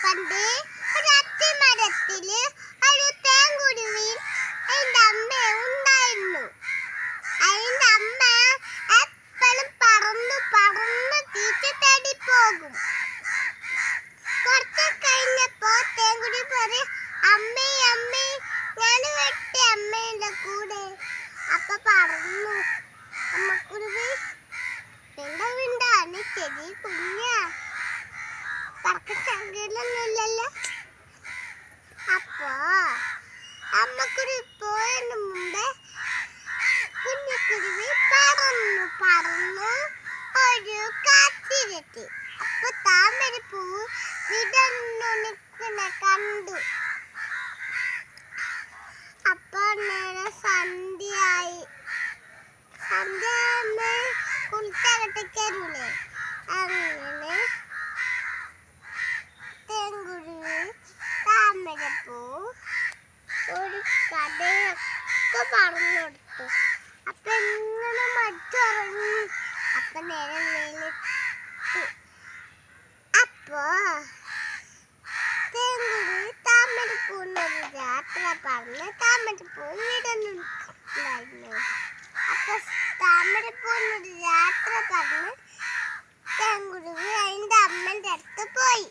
പണ്ട് ഒരു അത്തിമരത്തില് ഒരു തേൻകുരുവി അതിന്റെ അമ്മ ഉണ്ടായിരുന്നു. അതിന്റെ അമ്മ എപ്പോഴും പറന്ന് പറന്ന് തിരിച്ചു തേടി പോകും. കുറച്ച് കഴിഞ്ഞപ്പോ തേൻകുരുവി പറയും, അമ്മേ അമ്മേ ഞാൻ വെട്ടി അമ്മയുടെ കൂടെ. അപ്പൊ പറഞ്ഞു അമ്മക്കുരുവി, വിണ്ടാണ് ചെറിയ കുഞ്ഞാ, പറക്ക ചങ്കയിലൊന്നുമില്ലല്ലോ. അപ്പൊ അമ്മക്കുരുവി പോയതിന് മുമ്പേ കുഞ്ഞിക്കുരുവി പറന്നു പറന്നു ഒരു കാട്ടിലെത്തി. അപ്പൊ താമരപ്പൂ വിടർന്നു നിൽക്കുന്ന കണ്ടു. അപ്പൊ നേരെ സന്ധ്യയായി. സന്ധ്യ കുളിച്ചകത്ത് കയറൂലേ, അങ്ങനെ തേൻകുരുവി താമരപ്പൂ ഒരു കഥയൊക്കെ പറഞ്ഞു കൊടുത്തു. അപ്പൊ എങ്ങനെ മറ്റുറങ്ങി. അപ്പൊ നേരെ വെയിലെത്തു. അപ്പൊ തേൻകുരുവി താമരപ്പൂവിനൊരു യാത്ര പറഞ്ഞ് താമരപ്പൂ വിടുന്നുണ്ടായിരുന്നു. അപ്പൊ താമരപ്പൂവിനൊരു യാത്ര പറഞ്ഞ് തേൻകുരുവി അതിന്റെ അമ്മന്റെ അടുത്ത് പോയി.